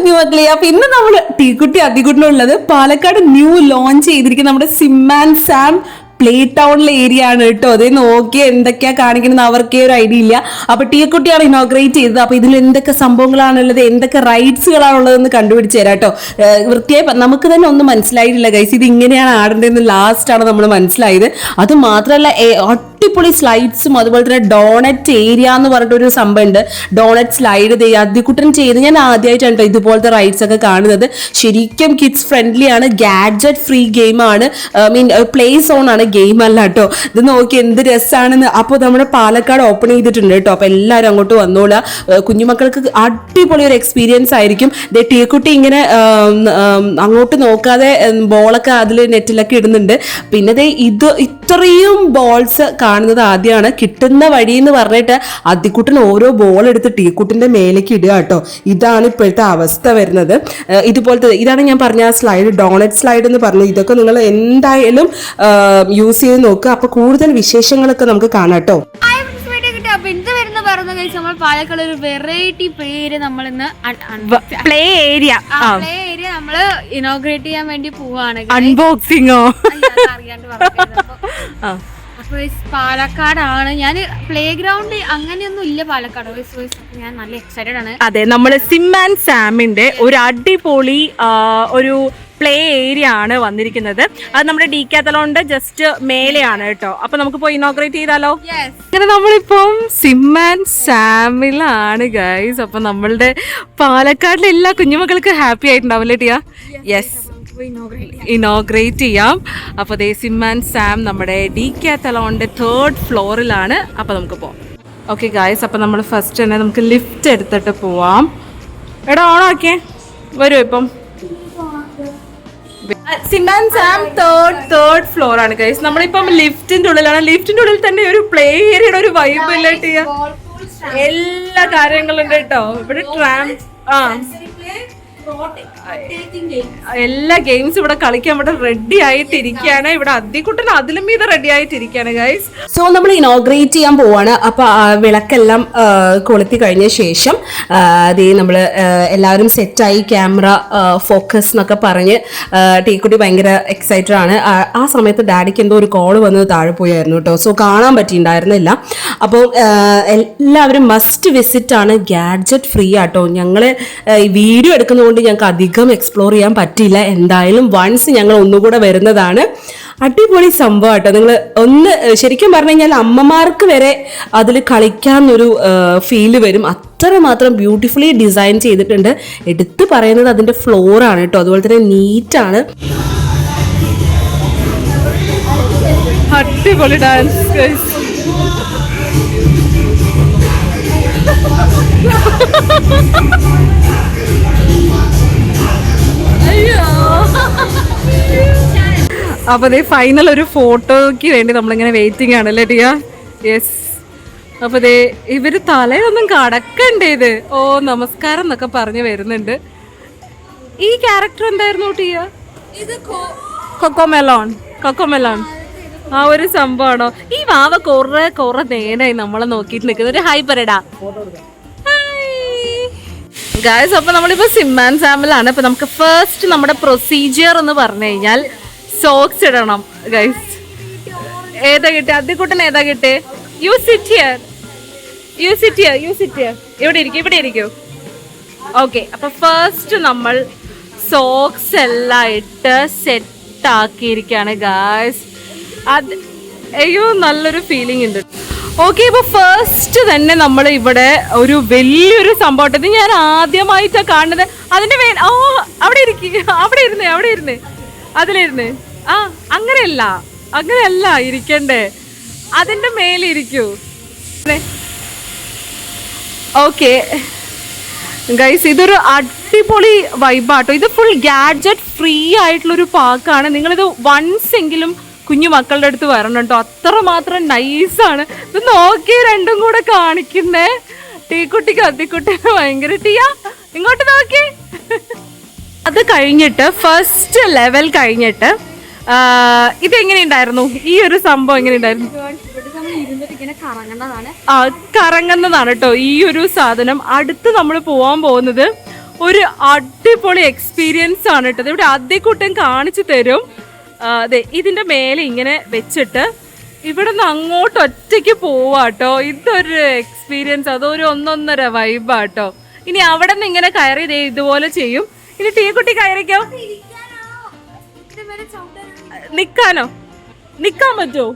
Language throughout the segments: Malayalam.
കുഞ്ഞുമക്കളെ, അപ്പൊ ഇന്ന് നമ്മൾ ടീക്കുട്ടി അതികുട്ടിനുള്ളത് പാലക്കാട് ന്യൂ ലോഞ്ച് ചെയ്തിരിക്കുന്ന നമ്മുടെ സിമ്മാൻ സാം പ്ലേ ടൗണിലെ ഏരിയ ആണ് കേട്ടോ. അതേ നോക്കിയാൽ എന്തൊക്കെയാ കാണിക്കുന്നത് അവർക്കേ ഒരു ഐഡിയ ഇല്ല. അപ്പൊ ടീക്കുട്ടിയാണ് ഇനോഗ്രേറ്റ് ചെയ്തത്. അപ്പൊ ഇതിൽ എന്തൊക്കെ സംഭവങ്ങളാണുള്ളത്, എന്തൊക്കെ റൈറ്റ്സുകളാണുള്ളതെന്ന് കണ്ടുപിടിച്ച് തരാം കേട്ടോ. വൃത്തിയായി നമുക്ക് തന്നെ ഒന്നും മനസ്സിലായിട്ടില്ല ഗൈസ്, ഇത് ഇങ്ങനെയാണ് ആടേണ്ടതെന്ന് ലാസ്റ്റാണ് നമ്മൾ മനസ്സിലായത്. അത് മാത്രമല്ല അടിപൊളി സ്ലൈഡ്സും അതുപോലെ തന്നെ ഡോണറ്റ് ഏരിയ എന്ന് പറഞ്ഞിട്ടൊരു സംഭവം ഉണ്ട്. ഡോണറ്റ് സ്ലൈഡ് അതികുട്ടൻ ചെയ്ത് ഞാൻ ആദ്യമായിട്ടാണ് കേട്ടോ ഇതുപോലത്തെ റൈഡ്സ് ഒക്കെ കാണുന്നത്. ശരിക്കും കിഡ്സ് ഫ്രണ്ട്ലി ആണ്, ഗാഡ്ജറ്റ് ഫ്രീ ഗെയിമാണ്, പ്ലേ സോൺ ആണ്, ഗെയിം അല്ല കേട്ടോ. ഇത് നോക്കി എന്ത് രസമാണെന്ന്. അപ്പോൾ നമ്മുടെ പാലക്കാട് ഓപ്പൺ ചെയ്തിട്ടുണ്ട് കേട്ടോ. അപ്പോൾ എല്ലാവരും അങ്ങോട്ട് വന്നോളാം. കുഞ്ഞുമക്കൾക്ക് അടിപൊളി ഒരു എക്സ്പീരിയൻസ് ആയിരിക്കും. ടീക്കുട്ടി ഇങ്ങനെ അങ്ങോട്ട് നോക്കാതെ ബോളൊക്കെ അതിൽ നെറ്റിലൊക്കെ ഇടുന്നുണ്ട്. പിന്നെ ഇത് ഇത്രയും ബോൾസ് കാണുന്നത് ആദ്യമാണ്. കിട്ടുന്ന വഴി എന്ന് പറഞ്ഞിട്ട് അതിക്കുട്ടൻ ഓരോ ബോൾ എടുത്ത് ടീക്കുട്ടിന്റെ മേലേക്ക് ഇടുക കേട്ടോ. ഇതാണ് ഇപ്പോഴത്തെ അവസ്ഥ വരുന്നത്. ഇതുപോലത്തെ ഇതാണ് ഞാൻ പറഞ്ഞ ആ സ്ലൈഡ്, ഡോണറ്റ് സ്ലൈഡ് എന്ന് പറഞ്ഞു. ഇതൊക്കെ നിങ്ങൾ എന്തായാലും യൂസ് ചെയ്ത് നോക്കുക. അപ്പൊ കൂടുതൽ വിശേഷങ്ങളൊക്കെ നമുക്ക് കാണാം കേട്ടോ. നമ്മൾ പാലക്കാട് ഒരു വെറൈറ്റി പേര് നമ്മൾ ഇന്ന് പ്ലേ ഏരിയ നമ്മള് ഇനോഗ്രേറ്റ് ചെയ്യാൻ വേണ്ടി പോവാണ്. അൺബോക്സിങ്ങോ അറിയാണ്ട് പാലക്കാടാണ്. ഞാൻ പ്ലേ ഗ്രൗണ്ട് അങ്ങനെയൊന്നും ഇല്ല പാലക്കാട്. ഞാൻ നല്ല എക്സൈറ്റഡ് ആണ്. അതെ, നമ്മള് സിമ്മാൻ സാമിന്റെ ഒരു അടിപൊളി ഒരു പ്ലേ ഏരിയ ആണ് വന്നിരിക്കുന്നത്. അത് നമ്മുടെ ഡീക്കാത്തലോണിന്റെ ജസ്റ്റ് മേലെയാണ് കേട്ടോ. അപ്പൊ നമുക്ക് പോയി ഇനോഗ്രേറ്റ് ചെയ്താലോ? അങ്ങനെ നമ്മളിപ്പം സിമ്മാൻ സാമിലാണ് ഗൈസ്. അപ്പൊ നമ്മളുടെ പാലക്കാടിലെ എല്ലാ കുഞ്ഞുമക്കൾക്ക് ഹാപ്പി ആയിട്ടുണ്ടാവില്ലേ ടിയ? യെസ്, ഇനോഗ്രേറ്റ് ചെയ്യാം. അപ്പോൾ ദേ സിമ്മാൻ സാം നമ്മുടെ ഡീക്കാത്തലോണിന്റെ 3rd ഫ്ലോറിലാണ്. അപ്പോൾ നമുക്ക് പോവാം. ഓക്കെ ഗൈസ്, അപ്പോൾ നമ്മൾ ഫസ്റ്റ് തന്നെ നമുക്ക് ലിഫ്റ്റ് എടുത്തിട്ട് പോവാം. എടാ ഓണാക്കിയേ, വരൂ. ഇപ്പം സിമ്മാൻ സാം 3rd ഫ്ലോർ ആണ് ഗൈസ്. നമ്മളിപ്പം ലിഫ്റ്റിന്റെ ഉള്ളിലാണ്. ലിഫ്റ്റിന്റെ ഉള്ളിൽ തന്നെ ഒരു പ്ലേ ഏരിയയുടെ ഒരു വൈബ് ഇല്ല ടിയ? എല്ലാ കാര്യങ്ങളും ഉണ്ട് കേട്ടോ ഇവിടെ. എല്ലാ ഗെയിംസും ഇവിടെ കളിക്കാൻ ഇവിടെ റെഡി ആയിട്ടിരിക്കുകയാണ്. ഇവിടെ അതികുട്ടൻ അതിലും മീതെ റെഡി ആയിട്ടിരിക്കുകയാണ് ഗൈസ്. സോ നമ്മൾ ഇനോഗ്രേറ്റ് ചെയ്യാൻ പോവാണ്. അപ്പൊ വിളക്കെല്ലാം കൊളുത്തി കഴിഞ്ഞ ശേഷം അതേ നമ്മൾ എല്ലാവരും സെറ്റായി, ക്യാമറ ഫോക്കസ് എന്നൊക്കെ പറഞ്ഞ് ടീക്കുട്ടി ഭയങ്കര എക്സൈറ്റഡ് ആണ്. ആ സമയത്ത് ഡാഡിക്ക് എന്തോ ഒരു കോള് വന്നത് താഴെ പോയായിരുന്നു കേട്ടോ. സോ കാണാൻ പറ്റിയിട്ടുണ്ടായിരുന്നില്ല. അപ്പോൾ എല്ലാവരും മസ്റ്റ് വിസിറ്റ് ആണ്, ഗാഡ്ജറ്റ് ഫ്രീ ആട്ടോ. ഞങ്ങൾ വീഡിയോ എടുക്കുന്നതുകൊണ്ട് ഞങ്ങൾക്ക് അധികം എക്സ്പ്ലോർ ചെയ്യാൻ പറ്റിയില്ല. എന്തായാലും വൺസ് ഞങ്ങൾ ഒന്നുകൂടെ വരുന്നതാണ്. അടിപൊളി സംഭവം കേട്ടോ. നിങ്ങൾ ഒന്ന് ശരിക്കും പറഞ്ഞു കഴിഞ്ഞാൽ അമ്മമാർക്ക് വരെ അതിൽ കളിക്കാന്നൊരു ഫീല് വരും. അത്രമാത്രം ബ്യൂട്ടിഫുള്ളി ഡിസൈൻ ചെയ്തിട്ടുണ്ട്. എടുത്തു പറയുന്നത് അതിൻ്റെ ഫ്ലോറാണ് കേട്ടോ. അതുപോലെ തന്നെ നീറ്റാണ്. അടിപൊളി ഡാൻസ് ഗൈസ്. അപ്പൊ ദേ ഫൈനൽ ഒരു ഫോട്ടോയ്ക്ക് വേണ്ടി നമ്മളിങ്ങനെ വെയിറ്റിംഗ് ആണല്ലേ ടിയ? യെസ്. അപ്പൊ ദേ ഇവര് തലയൊന്നും കടക്കണ്ടേ ഇത്? ഓ നമസ്കാരം എന്നൊക്കെ പറഞ്ഞു വരുന്നുണ്ട്. ഈ ക്യാരക്ടർ എന്തായിരുന്നു ടിയ? കൊക്കോമെലോൺ ആ ഒരു സംഭവമാണോ? ഈ വാവ കൊറേ നേരായി നമ്മളെ നോക്കിയിട്ട് നിൽക്കുന്നത്. ഒരു ഹായ് പറയടാ. ഗായ്സ്, അപ്പൊ നമ്മളിപ്പോ സിമ്മാൻ സാമിലാണ്. അപ്പൊ നമുക്ക് ഫസ്റ്റ് നമ്മുടെ പ്രൊസീജിയർ എന്ന് പറഞ്ഞു കഴിഞ്ഞാൽ സോക്സ് ഇടണം ഗൈസ്. ഏതാ കിട്ടിയ? അതികുട്ടൻ ഏതാ കിട്ടിയ? You sit here. ഇവിടെ ഇരിക്കൂ. ഓക്കെ, അപ്പൊ ഫസ്റ്റ് നമ്മൾ സോക്സ് എല്ലാം ഇട്ട് സെറ്റ് ആക്കിയിരിക്കാണ് ഗായ്സ്. അത് അയ്യോ നല്ലൊരു ഫീലിംഗ് ഉണ്ട്. ഓക്കെ, ഇപ്പൊ ഫസ്റ്റ് തന്നെ നമ്മൾ ഇവിടെ ഒരു വലിയൊരു സംഭവം. ഇത് ഞാൻ ആദ്യമായിട്ടാണ് കാണുന്നത്. അതിന്റെ അവിടെ ഇരുന്നേ അതിലിരുന്ന്. അങ്ങനെയല്ല ഇരിക്കണ്ടേ, അതിന്റെ മേലിരിക്കൂ. ഓക്കെ ഗൈസ്, ഇതൊരു അടിപൊളി വൈബാട്ടോ. ഇത് ഫുൾ ഗാഡ്ജറ്റ് ഫ്രീ ആയിട്ടുള്ളൊരു പാർക്കാണ്. നിങ്ങളിത് വൺസ് എങ്കിലും കുഞ്ഞു മക്കളുടെ അടുത്ത് വരണം കേട്ടോ. അത്രമാത്രം നൈസാണ്. ഇത് നോക്കി രണ്ടും കൂടെ കാണിക്കുന്നേ. ടീക്കുട്ടിക്ക് അതിക്കുട്ടിക്ക് ഭയങ്കര ടിയ ഇങ്ങോട്ട് നോക്കി. അത് കഴിഞ്ഞിട്ട് ഫസ്റ്റ് ലെവൽ കഴിഞ്ഞിട്ട് ഇതെങ്ങനെയുണ്ടായിരുന്നു? ഈ ഒരു സംഭവം എങ്ങനെയുണ്ടായിരുന്നു? കറങ്ങുന്നതാണ് കേട്ടോ ഈ ഒരു സാധനം. അടുത്ത് നമ്മൾ പോവാൻ പോകുന്നത് ഒരു അടിപൊളി എക്സ്പീരിയൻസ് ആണ് കേട്ടത്. ഇവിടെ അതികൂട്ടം കാണിച്ചു തരും. അതെ, ഇതിന്റെ മേലെ ഇങ്ങനെ വെച്ചിട്ട് ഇവിടെ നിന്ന് അങ്ങോട്ട് ഒറ്റയ്ക്ക് പോവാട്ടോ. ഇതൊരു എക്സ്പീരിയൻസ്, അതൊരു ഒന്നൊന്നര വൈബാട്ടോ. ഇനി അവിടെ നിന്ന് ഇങ്ങനെ കയറി ഇതുപോലെ ചെയ്യും. ഇനി ടീക്കുട്ടി കയറിക്കോ. നിക്കാനോ? നിക്കാൻ പറ്റുമോ?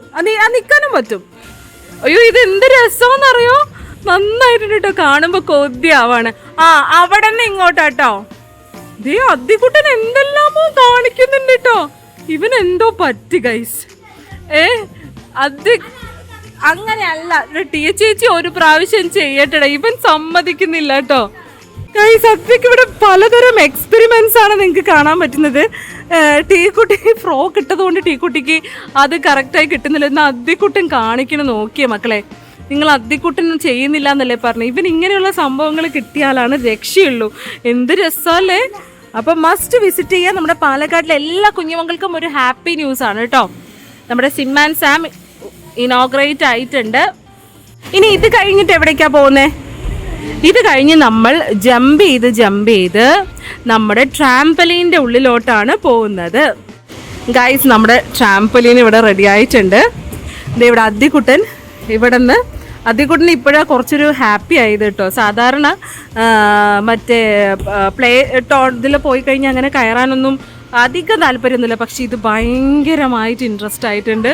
നിക്കാനും പറ്റും. അയ്യോ, ഇത് എന്ത് രസമെന്നറിയോ, നന്നായിട്ടുണ്ട് കേട്ടോ. കാണുമ്പോ കൊതിയാവാണ്. അവിടെ നിന്ന് ഇങ്ങോട്ടാട്ടോ. ദേ അതികുട്ടൻ എന്തെല്ലാമോ കാണിക്കുന്നുണ്ട് കേട്ടോ. ഇവൻ എന്തോ പറ്റി ഗൈസ്. അത് അങ്ങനെയല്ല, ചേച്ചി ഒരു പ്രാവശ്യം ചെയ്യട്ടെ. ഇവൻ സമ്മതിക്കുന്നില്ല കേട്ടോ. ഗൈസ് അദ്വയ്ക്ക് ഇവിടെ പലതരം എക്സ്പെരിമെന്റ്സ് ആണ് നിങ്ങൾക്ക് കാണാൻ പറ്റുന്നത്. ടീക്കുട്ടി ഫ്രോക്ക് ഇട്ടതുകൊണ്ട് ടീക്കുട്ടിക്ക് അത് കറക്റ്റായി കിട്ടുന്നില്ല. എന്നാൽ അദ്വക്കുട്ടൻ കാണിക്കണം. നോക്കിയേ മക്കളെ, നിങ്ങൾ അദ്വക്കുട്ടൻ ചെയ്യുന്നില്ല എന്നല്ലേ പറഞ്ഞു. ഇവൻ ഇങ്ങനെയുള്ള സംഭവങ്ങൾ കിട്ടിയാലാണ് രക്ഷയുള്ളൂ. എന്ത് രസമല്ലേ. അപ്പം മസ്റ്റ് വിസിറ്റ് ചെയ്യാൻ. നമ്മുടെ പാലക്കാട്ടിലെ എല്ലാ കുഞ്ഞുമക്കൾക്കും ഒരു ഹാപ്പി ന്യൂസ് ആണ് കേട്ടോ. നമ്മുടെ സിം ആൻഡ് സാം ഇനോഗ്രേറ്റ് ആയിട്ടുണ്ട്. ഇനി ഇത് കഴിഞ്ഞിട്ട് എവിടേക്കാ പോകുന്നത്? ഇത് കഴിഞ്ഞ് നമ്മൾ ജമ്പ് ചെയ്ത് നമ്മുടെ ട്രാംപലീൻ്റെ ഉള്ളിലോട്ടാണ് പോകുന്നത്. ഗൈസ് നമ്മുടെ ട്രാംപലീൻ ഇവിടെ റെഡി ആയിട്ടുണ്ട്. ഇവിടെ അദ്ദിക്കുട്ടൻ ഇവിടെ നിന്ന് അതികുട്ടന് ഇപ്പോഴാണ് കുറച്ചൊരു ഹാപ്പി ആയത് കേട്ടോ. സാധാരണ മറ്റേ പ്ലേ ഇതിൽ പോയി കഴിഞ്ഞാൽ അങ്ങനെ കയറാനൊന്നും അധികം താല്പര്യമൊന്നുമില്ല. പക്ഷെ ഇത് ഭയങ്കരമായിട്ട് ഇൻട്രസ്റ്റ് ആയിട്ടുണ്ട്.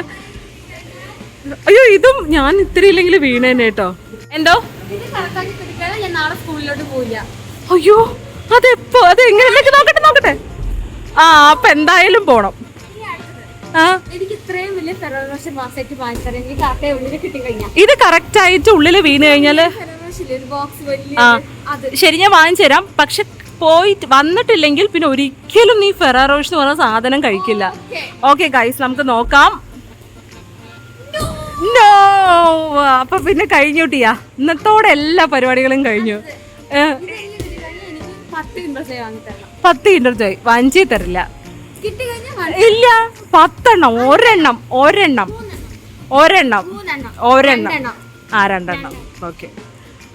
അയ്യോ, ഇതും ഞാൻ ഇത്തിരി ഇല്ലെങ്കിൽ വീണേനെ കേട്ടോ. എന്തോ അയ്യോ, അതെപ്പോ അതെങ്ങനെയൊക്കെ നോക്കട്ടെ. അപ്പൊ എന്തായാലും പോണം. ഇത് കറക്റ്റ് ആയിട്ട് ഉള്ളില് വീണ് കഴിഞ്ഞാല് ശരി, ഞാൻ വാങ്ങിച്ചു തരാം. പക്ഷെ പോയിട്ട് വന്നിട്ടില്ലെങ്കിൽ പിന്നെ ഒരിക്കലും നീ ഫെറാറോഷ് എന്ന് പറഞ്ഞ സാധനം കഴിക്കില്ല. ഓക്കെ ഗൈസ്, നമുക്ക് നോക്കാം. നോ, അപ്പൊ പിന്നെ കഴിഞ്ഞൂട്ടിയാ. ഇന്നത്തോടെ എല്ലാ പരിപാടികളും കഴിഞ്ഞു. 10 കിൻഡർ ജോയ് വാങ്ങിച്ചേ തരില്ല. ഇല്ല, 10 എണ്ണം. ഒരെണ്ണം 2 ഓക്കെ.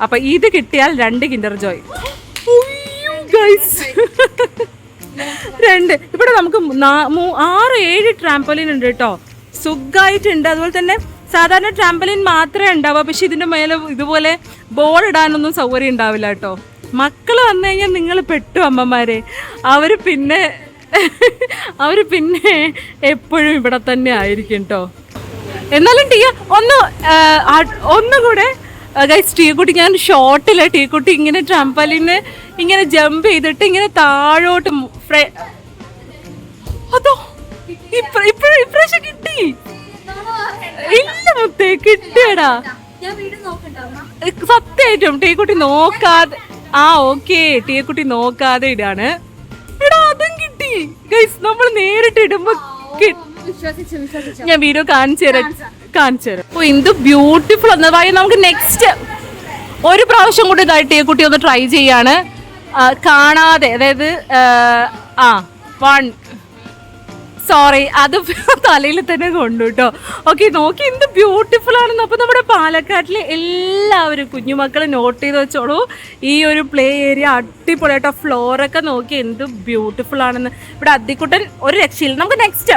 അപ്പൊ ഇത് കിട്ടിയാൽ 2 കിൻഡർ ജോയ്. 2 ഇവിടെ നമുക്ക് 6-7 ട്രാംപോലിൻ ഉണ്ട് കേട്ടോ. സുഖമായിട്ടുണ്ട്. അതുപോലെ തന്നെ സാധാരണ ട്രാംപലിൻ മാത്രമേ ഉണ്ടാവുക. പക്ഷെ ഇതിന്റെ മേലെ ഇതുപോലെ ബോൾ ഇടാനൊന്നും സൗകര്യം ഉണ്ടാവില്ല കേട്ടോ. മക്കൾ വന്നു കഴിഞ്ഞാൽ നിങ്ങൾ പെട്ടു അമ്മമാരെ. അവര് പിന്നെ എപ്പോഴും ഇവിടെ തന്നെ ആയിരിക്കും കേട്ടോ. എന്നാലും ഒന്നുകൂടെ ഗൈസ്, ടീക്കുട്ടി ഞാൻ ഷോർട്ടില്ല. ടീക്കുട്ടി ഇങ്ങനെ ട്രാംപലിന് ഇങ്ങനെ ജമ്പ് ചെയ്തിട്ട് ഇങ്ങനെ താഴോട്ട് അതോ ഇപ്രാവശ്യം കിട്ടി. ഇല്ല മുത്തേ, കിട്ടിയടാ സത്യമായിട്ടും. ടീക്കുട്ടി നോക്കാതെ ഓക്കെ, ടീക്കുട്ടി നോക്കാതെ ഇടാണ്. എടാ അതും കിട്ടി ഗൈസ്. നമ്മൾ നേരിട്ട് ഇടുമ്പോ ഞാൻ വീഡിയോ കാണിച്ചു തരാം. ഓ, എന്ത് ബ്യൂട്ടിഫുൾ എന്നതായി. നമുക്ക് നെക്സ്റ്റ് ഒരു പ്രാവശ്യം കൂടി ഇതായിട്ട് ടീക്കുട്ടി ഒന്ന് ട്രൈ ചെയ്യാണ്. കാണാതെ, അതായത് 1 സോറി, അത് തലയിൽ തന്നെ കൊണ്ടു കേട്ടോ. ഓക്കെ, നോക്കി എന്ത് ബ്യൂട്ടിഫുൾ ആണെന്ന്. അപ്പോൾ നമ്മുടെ പാലക്കാട്ടിലെ എല്ലാവരും കുഞ്ഞുമക്കൾ നോട്ട് ചെയ്ത് വെച്ചോളൂ. ഈ ഒരു പ്ലേ ഏരിയ അടിപൊളിയായിട്ടോ. ഫ്ലോറൊക്കെ നോക്കി എന്ത് ബ്യൂട്ടിഫുൾ ആണെന്ന്. ഇവിടെ അദ്ദിക്കുട്ടൻ ഒരു രക്ഷയില്ല. നമുക്ക് നെക്സ്റ്റ്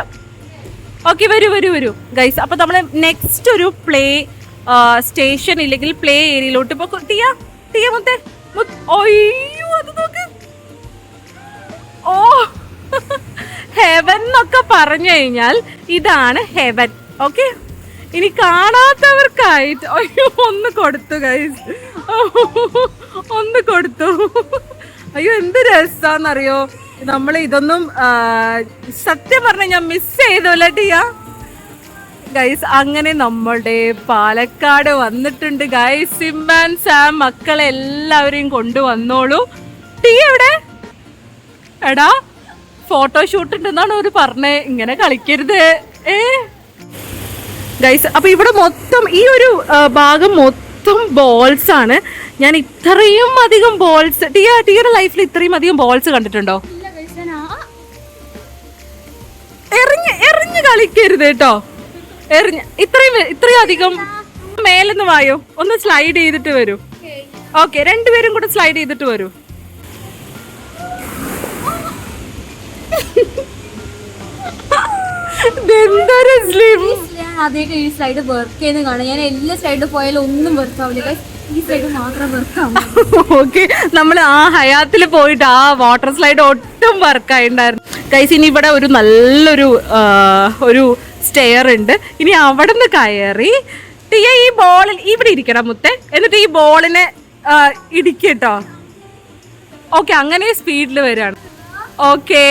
ഓക്കെ, വരൂ ഗൈസ്. അപ്പോൾ നമ്മൾ നെക്സ്റ്റ് ഒരു പ്ലേ സ്റ്റേഷൻ ഇല്ലെങ്കിൽ പ്ലേ ഏരിയയിലോട്ട് ഇപ്പോൾ ടിയ മുത്തേ. അയ്യോ, അത് നോക്ക്. ഓ, ഹെവൻ എന്നൊക്കെ പറഞ്ഞു കഴിഞ്ഞാൽ ഇതാണ് ഹെവൻ. ഓക്കെ, ഇനി കാണാത്തവർക്കായിട്ട് അയ്യോ ഒന്ന് കൊടുത്തു ഗൈസ്, ഒന്ന് കൊടുത്തു. അയ്യോ എന്ത് രസാന്നറിയോ. നമ്മൾ ഇതൊന്നും സത്യം പറഞ്ഞ ഞാൻ മിസ് ചെയ്തോല്ല ടിയ ഗൈസ്. അങ്ങനെ നമ്മളുടെ പാലക്കാട് വന്നിട്ടുണ്ട് ഗൈസ്. സിം ആൻഡ് സാം മക്കളെ എല്ലാവരെയും കൊണ്ടുവന്നോളൂ. ടിയ എവിടെ? എടാ ഫോട്ടോഷൂട്ട് ഉണ്ടെന്നാണ് അവര് പറഞ്ഞേ. ഇങ്ങനെ കളിക്കരുത് ഗൈസ്. അപ്പൊ ഇവിടെ മൊത്തം ഈ ഒരു ഭാഗം മൊത്തം ബോൾസ് ആണ്. ഞാൻ ഇത്രയും അധികം ബോൾസ് ടിയുടെ ലൈഫിൽ ഇത്രയും അധികം ബോൾസ് കണ്ടിട്ടുണ്ടോ? എറിഞ്ഞ് കളിക്കരുത് കേട്ടോ. ഇത്രയും അധികം. മേലെന്ന് വായോ, ഒന്ന് സ്ലൈഡ് ചെയ്തിട്ട് വരൂ. ഓക്കെ, 2 പേരും കൂടെ സ്ലൈഡ് ചെയ്തിട്ട് വരൂ. ഞാൻ ആദ്യമായിട്ട് ഈ സ്ലൈഡ് വർക്ക് ചെയ്യുന്ന കാണാം. ഞാൻ എല്ലാ സ്ലൈഡിൽ പോയാലും ഒന്നും വർക്ക് ആവില്ല. ഈ സ്ലൈഡ് മാത്രം വർക്ക് ആവും. ഓക്കെ, നമ്മൾ ആ ഹയാത്തിൽ പോയിട്ട് ആ വാട്ടർ സ്ലൈഡ് ഒട്ടും വർക്കായിട്ടുണ്ടായിരുന്നു ഗൈസ്. ഇനി ഇവിടെ ഒരു നല്ലൊരു ഒരു സ്റ്റെയർ ഉണ്ട്. ഇനി അവിടെ നിന്ന് കയറി ടിയ ഈ ബോളിൽ ഇവിടെ ഇരിക്കണം മുത്തേ, എന്നിട്ട് ഈ ബോളിനെ ഇടിക്കട്ടോ. ഓക്കെ, അങ്ങനെ സ്പീഡിൽ വരികയാണ്. ഓക്കെ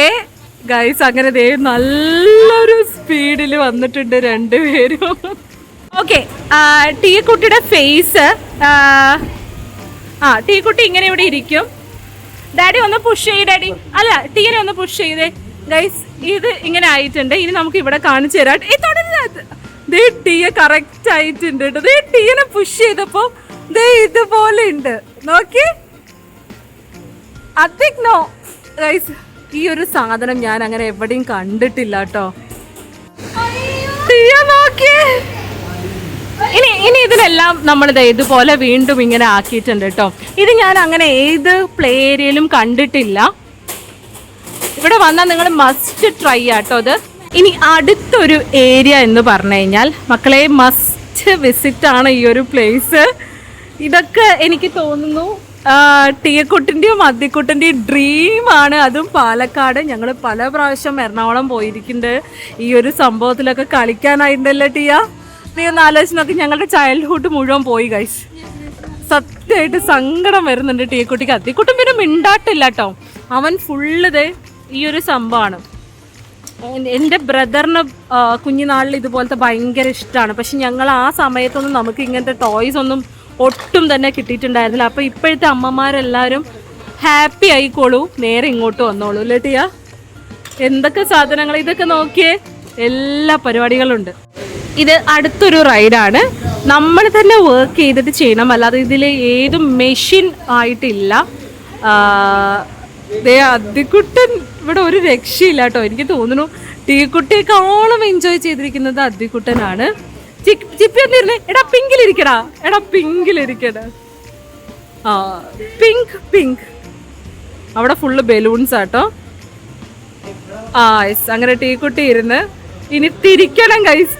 ഗൈസ്, അങ്ങനെ ദേ നല്ലൊരു സ്പീഡിൽ വന്നിട്ടുണ്ട് രണ്ടുപേരും. ഓക്കെ, ടീക്കുട്ടിയുടെ ഫേസ്, ടീക്കുട്ടി ഇങ്ങനെ ഇവിടെ ഇരിക്കും. ഡാഡി ഒന്ന് പുഷ് ചെയ്യ് ഡാഡി, അല്ല ടീനെ ഒന്ന് പുഷ് ചെയ്തേ ഗൈസ്. ഇത് ഇങ്ങനെ ആയിട്ടുണ്ട്. ഇനി നമുക്ക് ഇവിടെ കാണിച്ചു തരാം. ദേ ടീയ കറക്റ്റ് ആയിട്ടുണ്ട് കേട്ടോ. ദേ ടീനെ പുഷ് ചെയ്തപ്പോ ദേ ഇതുപോലെ ഉണ്ട്, നോക്കി. നോ ഗൈസ്, ഈ ഒരു സാധനം ഞാൻ അങ്ങനെ എവിടെയും കണ്ടിട്ടില്ല കേട്ടോ. ഇനി ഇതിനെല്ലാം നമ്മൾ ഇതുപോലെ വീണ്ടും ഇങ്ങനെ ആക്കിയിട്ടുണ്ട് കേട്ടോ. ഇത് ഞാൻ അങ്ങനെ ഏത് പ്ലേ ഏരിയയിലും കണ്ടിട്ടില്ല. ഇവിടെ വന്നാൽ നിങ്ങൾ മസ്റ്റ് ട്രൈ ആട്ടോ ഇത്. ഇനി അടുത്തൊരു ഏരിയ എന്ന് പറഞ്ഞു കഴിഞ്ഞാൽ മക്കളെ മസ്റ്റ് വിസിറ്റ് ആണ് ഈ ഒരു പ്ലേസ്. ഇതൊക്കെ എനിക്ക് തോന്നുന്നു ടീയക്കുട്ടിൻ്റെയും അദ്ദിക്കുട്ടിൻ്റെയും ഡ്രീമാണ്. അതും പാലക്കാട്. ഞങ്ങൾ പല പ്രാവശ്യം എറണാകുളം പോയിരിക്കുന്നുണ്ട് ഈ ഒരു സംഭവത്തിലൊക്കെ കളിക്കാനായിട്ടുണ്ടല്ലോ ടീയ. നീ ഒന്ന് ആലോചിച്ച് നോക്കി, ഞങ്ങളുടെ ചൈൽഡ്ഹുഡ് മുഴുവൻ പോയി ഗൈസ്. സത്യമായിട്ട് സങ്കടം വരുന്നുണ്ട് ടീയക്കുട്ടിക്ക്. അദ്ദിക്കുട്ടും പിന്നെ മിണ്ടാട്ടില്ല കേട്ടോ. അവൻ ഫുള്ളിത് ഈ ഒരു സംഭവമാണ്. എൻ്റെ ബ്രദറിന് കുഞ്ഞുനാളിൽ ഇതുപോലത്തെ ഭയങ്കര ഇഷ്ടമാണ്. പക്ഷെ ഞങ്ങൾ ആ സമയത്തൊന്നും നമുക്ക് ഇങ്ങനത്തെ ടോയ്സ് ഒന്നും ഒട്ടും തന്നെ കിട്ടിയിട്ടുണ്ടായിരുന്നില്ല. അപ്പോൾ ഇപ്പോഴത്തെ അമ്മമാരെല്ലാവരും ഹാപ്പി ആയിക്കോളൂ, നേരെ ഇങ്ങോട്ട് വന്നോളൂ അല്ലേ ടിയ. എന്തൊക്കെ സാധനങ്ങൾ, ഇതൊക്കെ നോക്കിയേ, എല്ലാ പരിപാടികളുണ്ട്. ഇത് അടുത്തൊരു റൈഡാണ്. നമ്മൾ തന്നെ വർക്ക് ചെയ്തിട്ട് ചെയ്യണം, അല്ലാതെ ഇതിൽ ഏതും മെഷീൻ ആയിട്ടില്ല. അദ്ദിക്കുട്ടൻ ഇവിടെ ഒരു രക്ഷയില്ല കേട്ടോ. എനിക്ക് തോന്നുന്നു ടീക്കുട്ടിയേക്കാളും എൻജോയ് ചെയ്തിരിക്കുന്നത് അദ്ദിക്കുട്ടനാണ്. ചിപ്പി ഒന്നിരുന്നേ, എടാ പിങ്കിലിരിക്കടാ, എടാ പിങ്കിലിരിക്കടാ. Pink pink. അവിടെ ഫുള്ള് ബലൂൺസ് ആട്ടോ. അങ്ങനെ ടീക്കുട്ടി ഇരുന്ന് ഇനി തിരിക്കണം ഗൈസ്.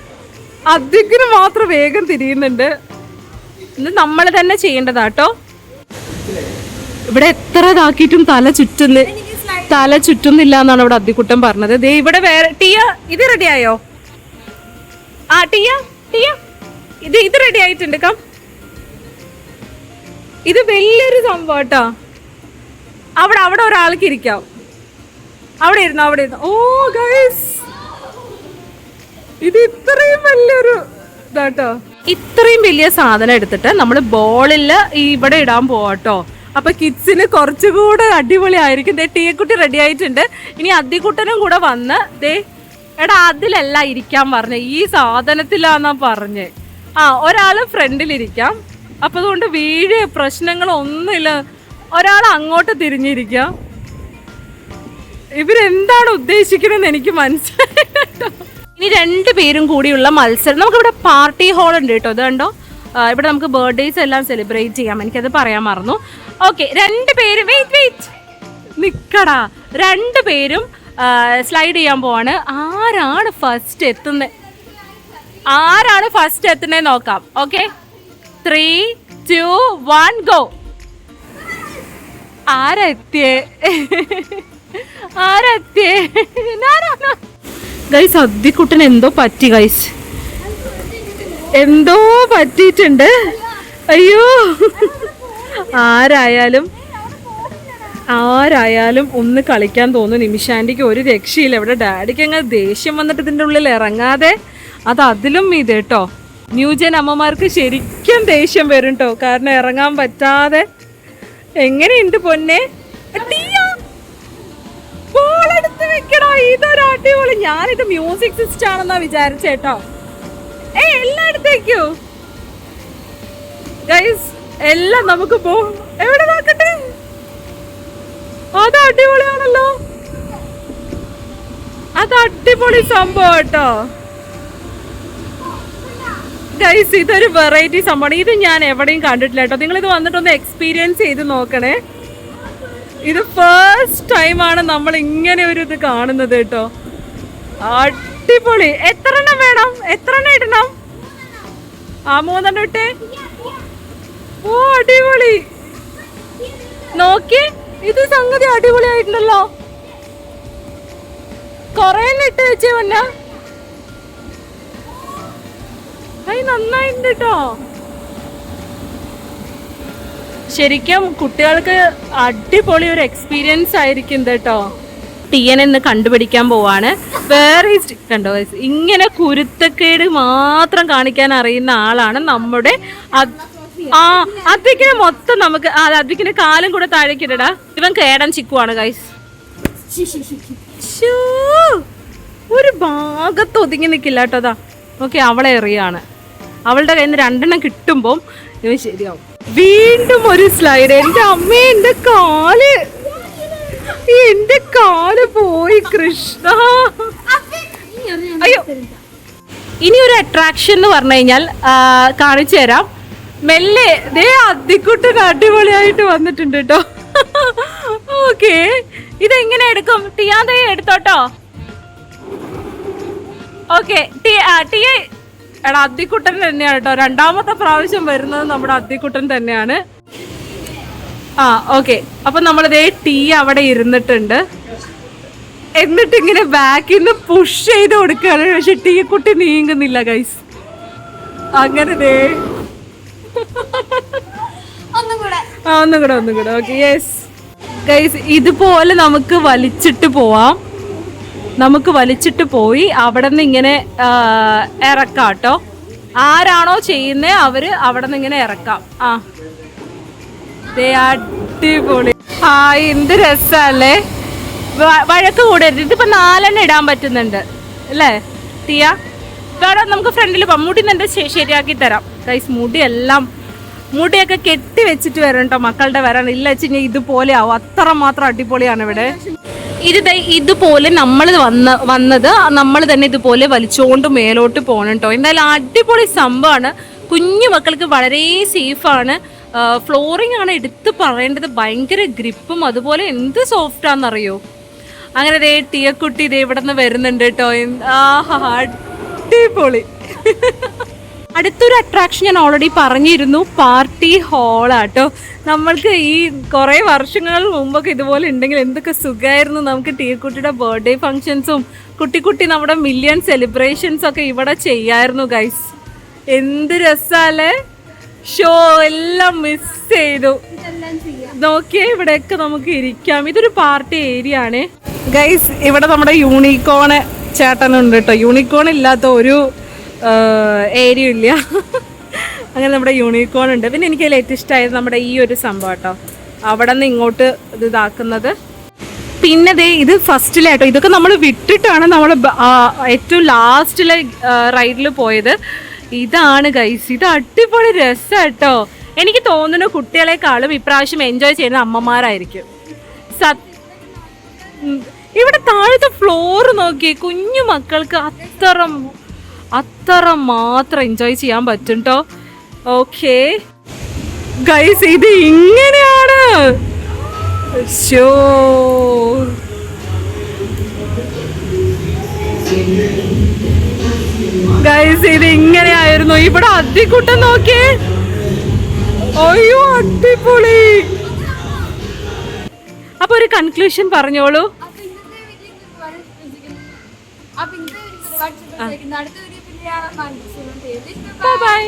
അദ്ദിക്കിന് മാത്രം വേഗം തിരിയുന്നുണ്ട്. ഇത് നമ്മൾ തന്നെ ചെയ്യേണ്ടതാട്ടോ. ഇവിടെ എത്ര ഇതാക്കിയിട്ടും തല ചുറ്റുന്നില്ല എന്നാണ് ഇവിടെ അദ്ദിക്കുട്ടൻ പറഞ്ഞത്. ദേ ഇവിടെ വേറെ ടീയ, ഇത് റെഡി ആയോ? ടീയ ഇത് റെഡി ആയിട്ടുണ്ട്. കം, ഇത് വലിയൊരു സംഭവം കേട്ടോ. അവിടെ ഒരാൾക്ക് ഇരിക്കാം. അവിടെ ഇരുന്നു. ഓ ഗൈസ്, ഇത് ഇത്രയും വലിയൊരു ഇതാട്ടോ. ഇത്രയും വലിയ സാധനം എടുത്തിട്ട് നമ്മൾ ബോളിൽ ഇവിടെ ഇടാൻ പോവാട്ടോ. അപ്പൊ കിഡ്സിന് കുറച്ചുകൂടെ അടിപൊളിയായിരിക്കും. ദേ ടീയക്കുട്ടി റെഡി ആയിട്ടുണ്ട്. ഇനി അദ്ദിക്കുട്ടനും കൂടെ വന്ന് ദേ എടാ അതിലല്ല ഇരിക്കാൻ പറഞ്ഞ, ഈ സാധനത്തിലാന്നാ പറഞ്ഞേ. ഒരാള് ഫ്രണ്ടിലിരിക്കാം. അപ്പൊ അതുകൊണ്ട് വീഴ് പ്രശ്നങ്ങളൊന്നുമില്ല. ഒരാൾ അങ്ങോട്ട് തിരിഞ്ഞിരിക്കാം. ഇവരെന്താണ് ഉദ്ദേശിക്കണമെന്ന് എനിക്ക് മനസ്സിലായിട്ടോ. ഇനി 2 പേരും കൂടിയുള്ള മത്സരം. നമുക്കിവിടെ പാർട്ടി ഹോൾ ഉണ്ട് കേട്ടോ. ഇത് കണ്ടോ, ഇവിടെ നമുക്ക് ബർത്ത്ഡേസ് എല്ലാം സെലിബ്രേറ്റ് ചെയ്യാം. എനിക്കത് പറയാൻ മറന്നു. ഓക്കെ, 2 പേരും വെയിറ്റ് നിക്കടാ. 2 പേരും സ്ലൈഡ് ചെയ്യാൻ പോവാണ്. ആരാണ് ഫസ്റ്റ് എത്തുന്നത് നോക്കാം. Okay, 3, 2, 1 go. ആരെത്തിയേ ഗൈസ്? അദ്ദിക്കുട്ടൻ എന്തോ പറ്റി ഗൈസ്, എന്തോ പറ്റിയിട്ടുണ്ട്. അയ്യോ, ആരായാലും ഒന്ന് കളിക്കാൻ തോന്നുന്നു. നിമിഷാൻറ്റിക്ക് ഒരു രക്ഷയില്ല. ഇവിടെ ഡാഡിക്ക് അങ്ങനെ ദേഷ്യം വന്നിട്ട് ഇതിൻ്റെ ഉള്ളിൽ ഇറങ്ങാതെ അത് അതിലും ഇത് കേട്ടോ. ന്യൂജൻ അമ്മമാർക്ക് ശരിക്കും ദേഷ്യം വരും കേട്ടോ, കാരണം ഇറങ്ങാൻ പറ്റാതെ. എങ്ങനെയുണ്ട് പൊന്നെ? ബോളെടുത്ത് വെക്കണോ? ഇതൊരു അടിപൊളി. ഞാനിത് മ്യൂസിക് സിസ്റ്റം ആണെന്നാ വിചാരിച്ചേട്ടോ. എല്ലായിടത്തേക്കോ ഗൈസ്, എല്ലാം നമുക്ക് എവിടെ നോക്കട്ടെ. അത് അടിപൊളിയാണല്ലോ, അത് അടിപൊളി സംഭവം കേട്ടോ ഗൈസ്. ഇതൊരു വെറൈറ്റി സംഭവമാണ്. ഇത് ഞാൻ എവിടെയും കണ്ടിട്ടില്ല കേട്ടോ. നിങ്ങളിത് വന്നിട്ടൊന്ന് എക്സ്പീരിയൻസ് ചെയ്ത് നോക്കണേ. ഇത് ഫസ്റ്റ് ടൈമാണ് നമ്മൾ ഇങ്ങനെ ഒരു ഇത് കാണുന്നത് കേട്ടോ. അടിപൊളി. എത്ര എണ്ണം വേണം? എത്ര എണ്ണം ഇടണം? 3 എണ്ണം ഇട്ടേ. ഓ അടിപൊളി. നോക്കി, ഇത് സംഗതി അടിപൊളിയായിട്ടുണ്ടല്ലോ. കൊറേ ഇട്ട് വെച്ചേ മുന്ന. നന്നായിട്ടുണ്ട് കേട്ടോ. ശരിക്കും കുട്ടികൾക്ക് അടിപൊളി ഒരു എക്സ്പീരിയൻസ് ആയിരിക്കും കേട്ടോ. ടീയനെ ഇന്ന് കണ്ടുപിടിക്കാൻ പോവാണ്. വേറെ കണ്ടോ, ഇങ്ങനെ കുരുത്തക്കേട് മാത്രം കാണിക്കാൻ അറിയുന്ന ആളാണ് നമ്മുടെ അദ്വിക്കിനെ മൊത്തം നമുക്ക് അദ്വിക്കിന്റെ കാലും കൂടെ താഴേക്കിടടാ. ഇവൻ കേടൻ ചിക്കുവാണ് ഗൈസ്. ഒരു ഭാഗത്ത് ഒതുങ്ങി നിൽക്കില്ല കേട്ടോ. അതാ ഓക്കെ, അവളെ എറിയാണ്. അവളുടെ കയ്യിൽ നിന്ന് 2 എണ്ണം കിട്ടുമ്പോൾ ഇവൻ ശരിയാവും. വീണ്ടും ഒരു സ്ലൈഡ്. എന്റെ അമ്മ, എന്റെ കാല് പോയി കൃഷ്ണ. അയ്യോ, ഇനി ഒരു അട്രാക്ഷൻ എന്ന് പറഞ്ഞു കഴിഞ്ഞാൽ കാണിച്ചു തരാം. മെല്ലെ ദേ അദ്ദിക്കുട്ടൻ അടിപൊളിയായിട്ട് വന്നിട്ടുണ്ട് കേട്ടോ. ഓക്കെ, ഇതെങ്ങനെ എടുക്കും? ടിയാതെ എടുത്തോട്ടോ. ഓക്കെ, എടാ അദ്ദിക്കുട്ടൻ തന്നെയാണ് കേട്ടോ. 2ാമത്തെ പ്രാവശ്യം വരുന്നത് നമ്മുടെ അദ്ദിക്കുട്ടൻ തന്നെയാണ്. ഓക്കെ, അപ്പൊ നമ്മളിതേ ടീ അവിടെ ഇരുന്നിട്ടുണ്ട്. എന്നിട്ട് ഇങ്ങനെ ബാക്കിൽ നിന്ന് പുഷ് ചെയ്ത് കൊടുക്കുകയാണ്. പക്ഷെ ടീ കുട്ടി നീങ്ങുന്നില്ല ഗൈസ്. അങ്ങനെ ദേ ഒന്നും കൂടെ. ഓക്കെ, യെസ് ഗൈസ്, ഇതുപോലെ നമുക്ക് വലിച്ചിട്ട് പോവാം. നമുക്ക് വലിച്ചിട്ട് പോയി അവിടെ നിന്ന് ഇങ്ങനെ ഇറക്കാം കേട്ടോ. ആരാണോ ചെയ്യുന്നേ അവര് അവിടെ നിന്ന് ഇങ്ങനെ ഇറക്കാം. അടിപൊളി. എന്ത് രസല്ലേ. വഴക്ക് കൂടരുത്. ഇതിപ്പോ 4 എണ്ണം ഇടാൻ പറ്റുന്നുണ്ട് അല്ലേ ടിയ? വേറെ നമുക്ക് ഫ്രണ്ടിൽ മുടി നിന്റെ ശരിയാക്കി തരാം ഗൈസ്. മുടിയൊക്കെ കെട്ടി വെച്ചിട്ട് വരണം കേട്ടോ മക്കളുടെ. വരണം ഇല്ല വെച്ച് കഴിഞ്ഞാൽ ഇതുപോലെ ആവും. അത്രമാത്രം അടിപൊളിയാണ് ഇവിടെ. ഇതുപോലെ നമ്മൾ വന്നത് നമ്മൾ തന്നെ ഇതുപോലെ വലിച്ചുകൊണ്ട് മേലോട്ട് പോകണം കേട്ടോ. എന്തായാലും അടിപൊളി സംഭവമാണ്. കുഞ്ഞു മക്കൾക്ക് വളരെ സേഫാണ്. ഫ്ലോറിംഗ് ആണ് എടുത്ത് പറയേണ്ടത്. ഭയങ്കര ഗ്രിപ്പും അതുപോലെ എന്ത് സോഫ്റ്റാന്നറിയോ. അങ്ങനെ ദേ ടീയക്കുട്ടി ഇതേ ഇവിടെ നിന്ന് വരുന്നുണ്ട് കേട്ടോ. അടിപൊളി. അടുത്തൊരു അട്രാക്ഷൻ ഞാൻ ഓൾറെഡി പറഞ്ഞിരുന്നു, പാർട്ടി ഹാളാട്ടോ. നമ്മൾക്ക് ഈ കുറേ വർഷങ്ങൾ മുമ്പൊക്കെ ഇതുപോലെ ഉണ്ടെങ്കിൽ എന്തൊക്കെ സുഖമായിരുന്നു. നമുക്ക് ടീയക്കുട്ടിയുടെ ബർത്ത്ഡേ ഫങ്ഷൻസും കുട്ടി നമ്മുടെ മില്യൺ സെലിബ്രേഷൻസ് ഒക്കെ ഇവിടെ ചെയ്യായിരുന്നു ഗൈസ്. എന്ത് രസാലേ. ഷോ എല്ലാം മിസ് ചെയ്തു. നോക്കിയേ, ഇവിടെയൊക്കെ നമുക്ക് ഇരിക്കാം. ഇതൊരു പാർട്ടി ഏരിയ ആണ് ഗൈസ്. ഇവിടെ നമ്മുടെ യൂണിക്കോൺ ചേട്ടനുണ്ട് കേട്ടോ. യൂണിക്കോൺ ഇല്ലാത്ത ഒരു ഏരിയ ഇല്ല. അങ്ങനെ നമ്മുടെ യൂണിക്കോൺ ഉണ്ട്. പിന്നെ എനിക്ക് ഏറ്റവും ഇഷ്ടമായത് നമ്മുടെ ഈ ഒരു സംഭവം കേട്ടോ. അവിടെ നിന്ന് ഇങ്ങോട്ട് ഇതാക്കുന്നത്. പിന്നെ ദേ ഇത് ഫസ്റ്റിലായിട്ടോ. ഇതൊക്കെ നമ്മൾ വിട്ടിട്ടാണ് നമ്മൾ ഏറ്റവും ലാസ്റ്റിലെ റൈഡിൽ പോയത്. ഇതാണ് ഗൈസ്. ഇത് അടിപൊളി രസാട്ടോ. എനിക്ക് തോന്നുന്നു കുട്ടികളെക്കാളും ഇപ്രാവശ്യം എൻജോയ് ചെയ്യുന്ന അമ്മമാരായിരിക്കും. ഇവിടെ താഴത്തെ ഫ്ലോർ നോക്കി കുഞ്ഞു മക്കൾക്ക് അത്ര മാത്രം എൻജോയ് ചെയ്യാൻ പറ്റും കേട്ടോ. ഓക്കെ ഗൈസ്, ഇത് ഇങ്ങനെയാണ്. ഷോ ഗൈസ്, ഇത് ഇങ്ങനെയായിരുന്നു. ഇവിടെ അദ്ദിക്കുട്ടൻ നോക്കിയേ. അയ്യോ അടിപൊളി. അപ്പൊ ഒരു കൺക്ലൂഷൻ പറഞ്ഞോളൂ. Bye bye.